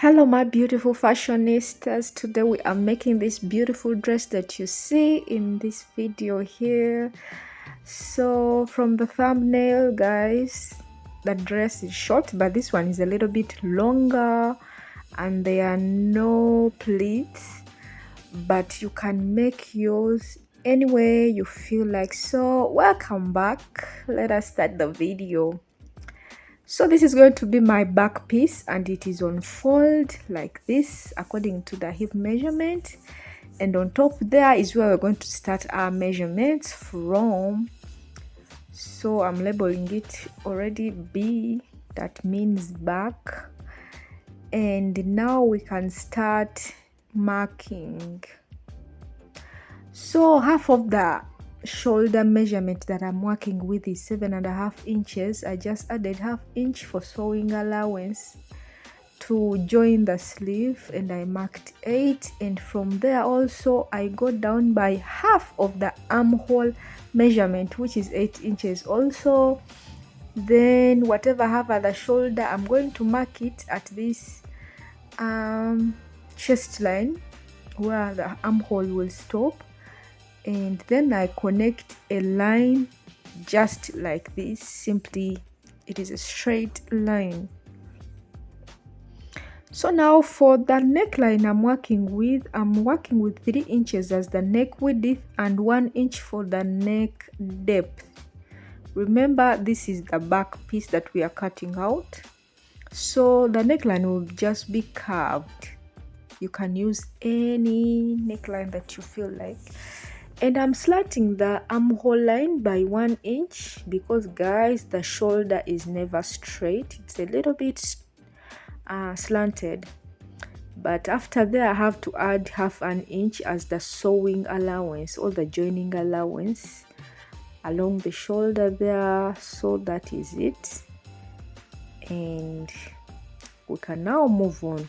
Hello my beautiful fashionistas. Today we are making this beautiful dress that you see in this video here. So from the thumbnail, guys, the dress is short, but this one is a little bit longer and there are no pleats, but you can make yours any way you feel like. So welcome back. Let us start the video. So this is going to be my back piece and it is on fold like this according to the hip measurement, and on top there is where we're going to start our measurements from. So I'm labeling it already B, that means back, and now we can start marking. So half of the shoulder measurement that I'm working with is 7.5 inches. I just added ½ inch for sewing allowance to join the sleeve, and I marked 8, and from there also I go down by half of the armhole measurement, which is 8 inches also. Then whatever half of the shoulder, I'm going to mark it at this chest line where the armhole will stop, and then I connect a line just like this. Simply it is a straight line. So now for the neckline I'm working with 3 inches as the neck width and 1 inch for the neck depth. Remember, this is the back piece that we are cutting out, so the neckline will just be curved. You can use any neckline that you feel like. And I'm slanting the armhole line by 1 inch because, guys, the shoulder is never straight. It's a little bit slanted. But after that, I have to add ½ inch as the sewing allowance or the joining allowance along the shoulder there. So that is it. And we can now move on.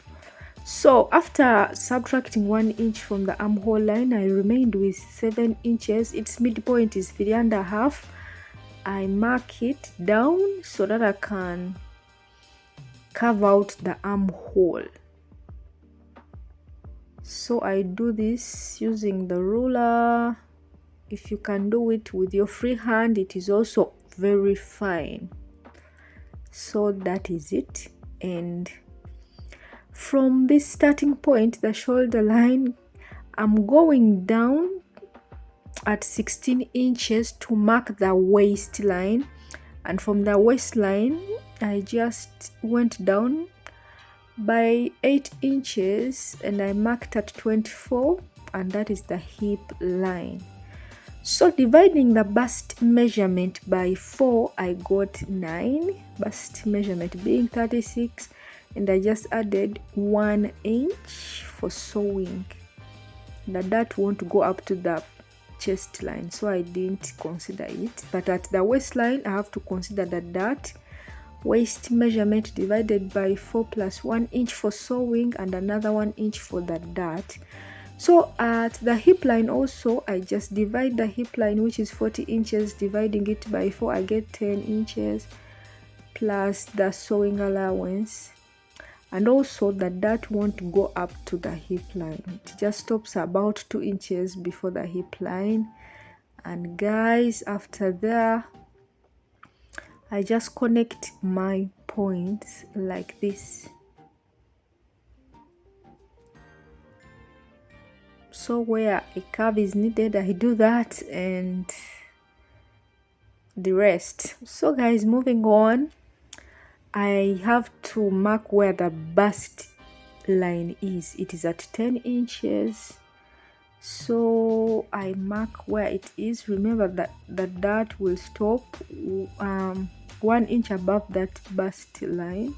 So after subtracting 1 inch from the armhole line, I remained with 7 inches. Its midpoint is 3.5. I mark it down so that I can carve out the armhole. So I do this using the ruler. If you can do it with your free hand, it is also very fine. So that is it. And from this starting point, the shoulder line, I'm going down at 16 inches to mark the waistline, and from the waistline I just went down by 8 inches and I marked at 24, and that is the hip line. So dividing the bust measurement by 4, I got 9, bust measurement being 36, and I just added 1 inch for sewing. That won't go up to the chest line, so I didn't consider it. But at the waistline, I have to consider that waist measurement divided by 4 plus 1 inch for sewing and another 1 inch for the dart. So at the hip line also, I just divide the hip line, which is 40 inches, dividing it by 4, I get 10 inches plus the sewing allowance. And also that won't go up to the hip line. It just stops about 2 inches before the hip line. And guys, after that, I just connect my points like this. So where a curve is needed, I do that, and the rest. So guys, moving on, I have to mark where the bust line is. It is at 10 inches. So I mark where it is. Remember that the dart will stop 1 inch above that bust line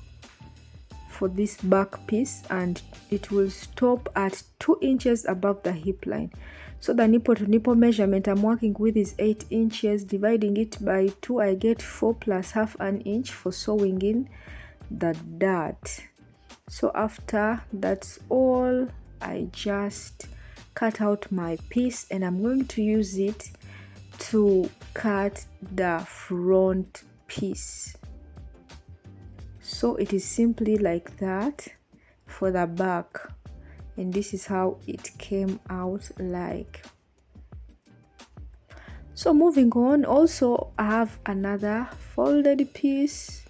for this back piece, and it will stop at 2 inches above the hip line. So the nipple to nipple measurement I'm working with is 8 inches. Dividing it by 2, I get 4 plus ½ inch for sewing in the dart. So after that's all, I just cut out my piece, and I'm going to use it to cut the front piece. So it is simply like that. for the back, and this is how it came out like. So moving on, also I have another folded piece,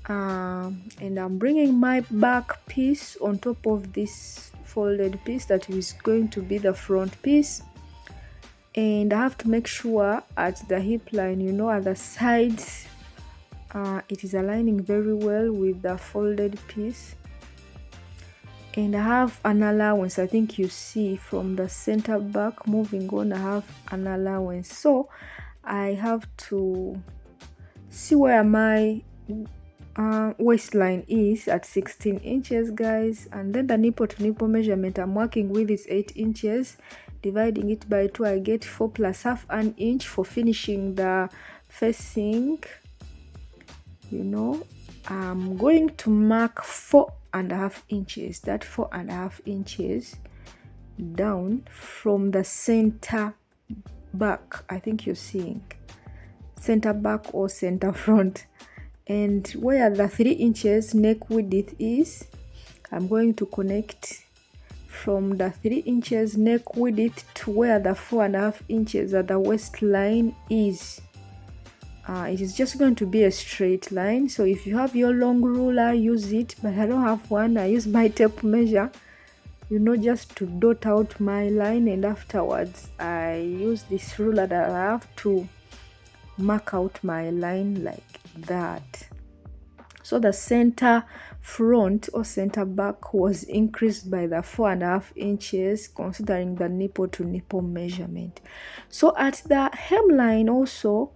and I'm bringing my back piece on top of this folded piece that is going to be the front piece, and I have to make sure at the hip line, you know, at the sides, it is aligning very well with the folded piece. And I have an allowance, I think you see from the center back. Moving on, I have an allowance, so I have to see where my waistline is at 16 inches, guys, and then the nipple to nipple measurement I'm working with is 8 inches. Dividing it by 2, I get 4 plus half an inch for finishing the facing. You know, I'm going to mark 4.5 inches, that 4.5 inches down from the center back. I think you're seeing center back or center front, and where the 3 inches neck width is, I'm going to connect from the 3 inches neck width to where the 4.5 inches at the waistline is. It is just going to be a straight line, so if you have your long ruler, use it, but I don't have one. I use my tape measure, you know, just to dot out my line, and afterwards I use this ruler that I have to mark out my line like that. So the center front or center back was increased by the 4.5 inches considering the nipple to nipple measurement. So at the hemline also,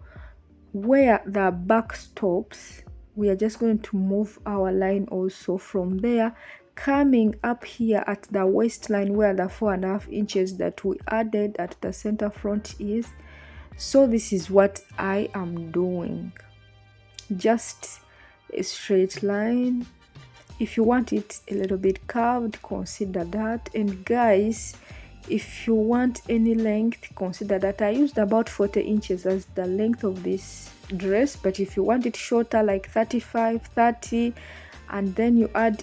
where the back stops, we are just going to move our line also from there, coming up here at the waistline where the 4.5 inches that we added at the center front is. So this is what I am doing, just a straight line. If you want it a little bit curved, consider that. And guys, if you want any length, consider that. I used about 40 inches as the length of this dress, but if you want it shorter, like 35, 30, and then you add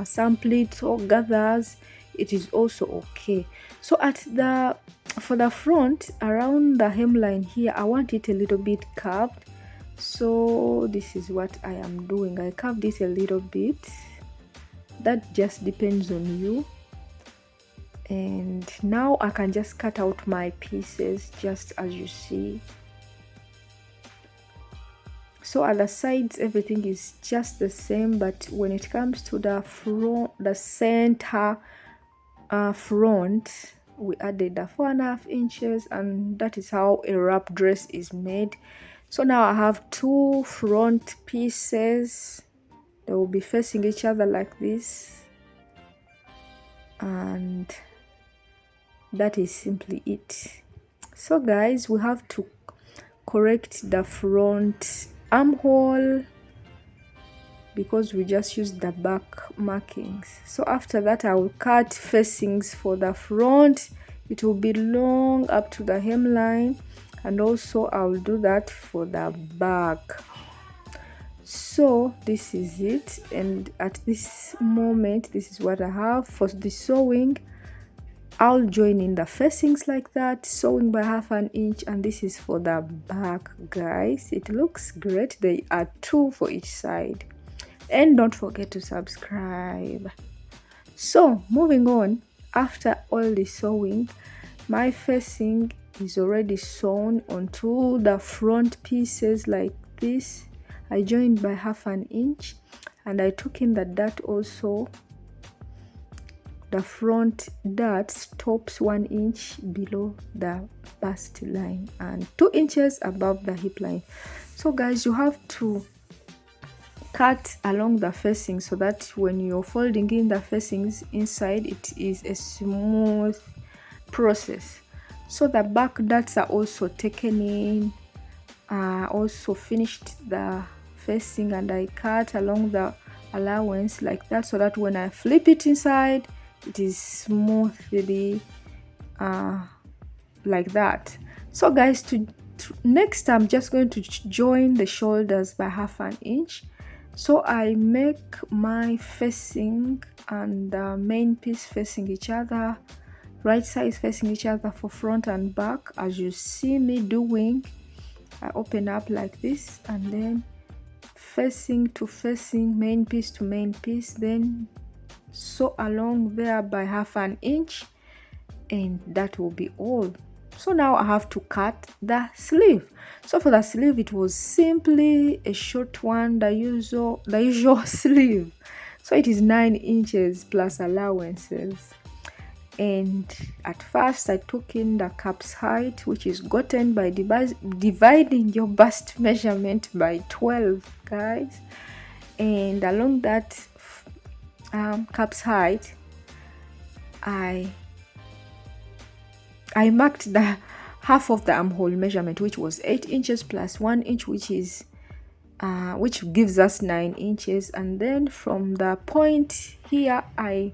some pleats or gathers, it is also okay. So for the front, around the hemline here, I want it a little bit curved, so this is what I am doing. I curved it a little bit. That just depends on you. And now I can just cut out my pieces just as you see. So at the sides, everything is just the same, but when it comes to the front, the center front, we added the 4.5 inches, and that is how a wrap dress is made. So now I have 2 front pieces. They will be facing each other like this, and that is simply it. So guys, we have to correct the front armhole because we just used the back markings. So after that, I will cut facings for the front. It will be long up to the hemline, and also I will do that for the back. So this is it, and at this moment, this is what I have for the sewing. I'll join in the facings like that, sewing by 1/2 inch, and this is for the back, guys. It looks great. They are 2 for each side, and don't forget to subscribe. So moving on, after all the sewing, my facing is already sewn onto the front pieces like this. I joined by 1/2 inch, and I took in the dart also. The front dart stops 1 inch below the bust line and 2 inches above the hip line. So guys, you have to cut along the facing so that when you're folding in the facings inside, it is a smooth process. So the back darts are also taken in. Also finished the facing, and I cut along the allowance like that so that when I flip it inside, it is smoothly like that. So guys, next I'm just going to join the shoulders by 1/2 inch. So I make my facing and the main piece facing each other, right sides facing each other for front and back, as you see me doing. I open up like this and then facing to facing, main piece to main piece, then sew along there by 1/2 inch, and that will be all. So now I have to cut the sleeve. So for the sleeve, it was simply a short one, the usual sleeve. So it is 9 inches plus allowances. And at first I took in the cap's height, which is gotten by dividing your bust measurement by 12, guys. And along that cap's height, I marked the half of the armhole measurement, which was 8 inches plus 1 inch, which gives us 9 inches. And then from the point here, I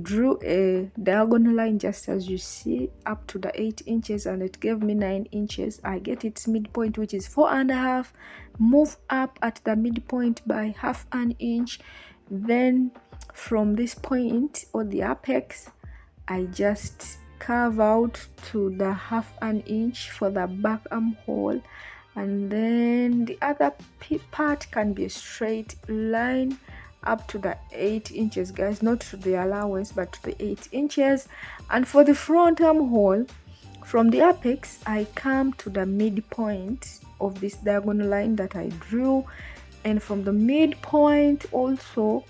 drew a diagonal line, just as you see, up to the 8 inches, and it gave me 9 inches. I get its midpoint, which is 4.5, move up at the midpoint by 1/2 inch. Then from this point, or the apex, I just carve out to the 1/2 inch for the back armhole, and then the other part can be a straight line up to the 8 inches, guys, not to the allowance but to the 8 inches. And for the front armhole, from the apex, I come to the midpoint of this diagonal line that I drew, and from the midpoint also,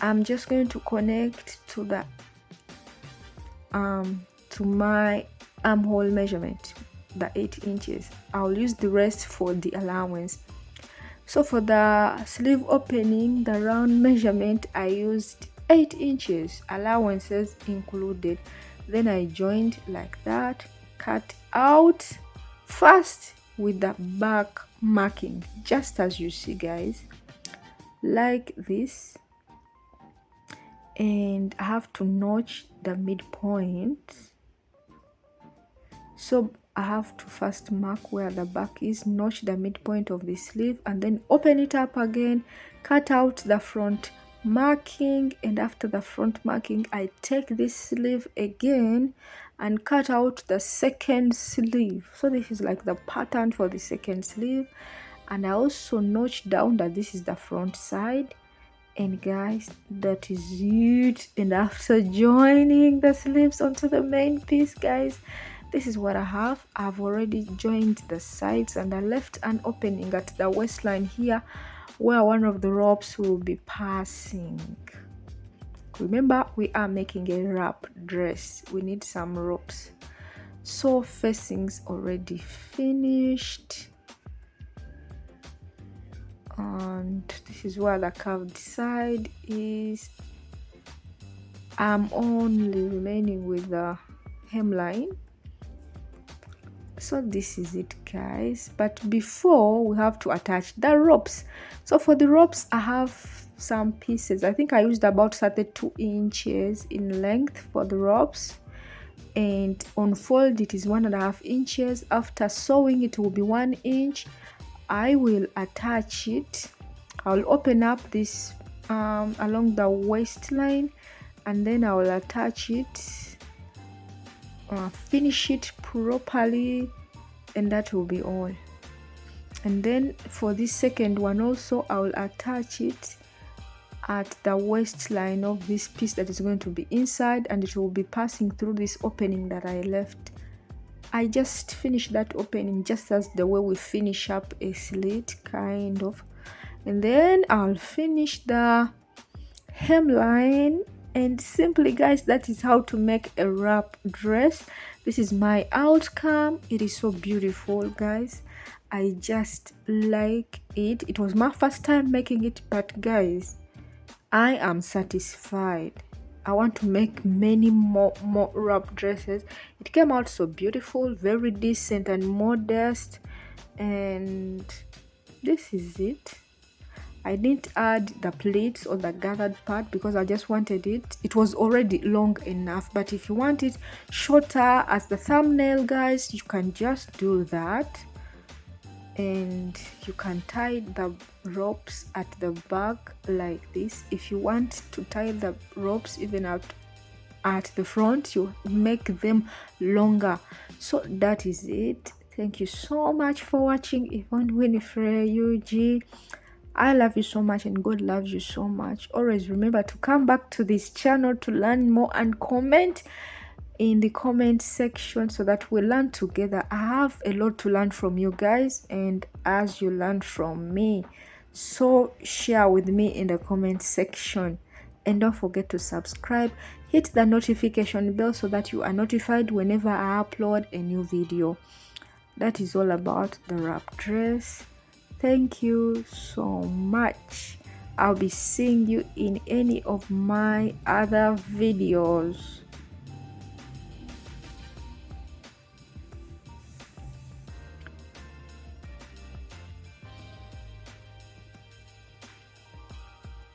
I'm just going to connect to the to my armhole measurement, the 8 inches. I'll use the rest for the allowance. So for the sleeve opening, the round measurement, I used 8 inches, allowances included. Then I joined like that, cut out first with the back marking, just as you see, guys, like this. And I have to notch the midpoint. So I have to first mark where the back is, notch the midpoint of the sleeve, and then open it up again, cut out the front marking. And after the front marking, I take this sleeve again and cut out the second sleeve. So this is like the pattern for the second sleeve. And I also notch down that this is the front side. And guys, that is it. And after joining the sleeves onto the main piece, guys, this is what I have. I've already joined the sides, and I left an opening at the waistline here where one of the ropes will be passing. Remember, we are making a wrap dress. We need some ropes. So facing's already finished. And this is where the curved side is. I'm only remaining with the hemline. So this is it, guys. But before, we have to attach the ropes. So for the ropes, I have some pieces. I think I used about 32 inches in length for the ropes, and on fold it is 1.5 inches. After sewing, it will be 1 inch. I will attach it. I'll open up this along the waistline, and then I will attach it, finish it properly, and that will be all. And then for this second one also, I will attach it at the waistline of this piece that is going to be inside, and it will be passing through this opening that I left. I just finished that opening just as the way we finish up a slit, kind of. And then I'll finish the hemline. And simply, guys, that is how to make a wrap dress. This is my outcome. It is so beautiful, guys. I just like it. It was my first time making it, but guys, I am satisfied. I want to make many more wrap dresses. It came out so beautiful, very decent and modest, and this is it. I didn't add the pleats or the gathered part because I just wanted it. It was already long enough, but if you want it shorter as the thumbnail, guys, you can just do that. and you can tie the ropes at the back like this. If you want to tie the ropes even at the front, you make them longer. So that is it. Thank you so much for watching. Yvonne Winifred UG. I love you so much and God loves you so much. Always remember to come back to this channel to learn more and comment in the comment section so that we learn together. I have a lot to learn from you guys, and as you learn from me, so share with me in the comment section. And don't forget to subscribe, hit the notification bell so that you are notified whenever I upload a new video. That is all about the wrap dress. Thank you so much. I'll be seeing you in any of my other videos.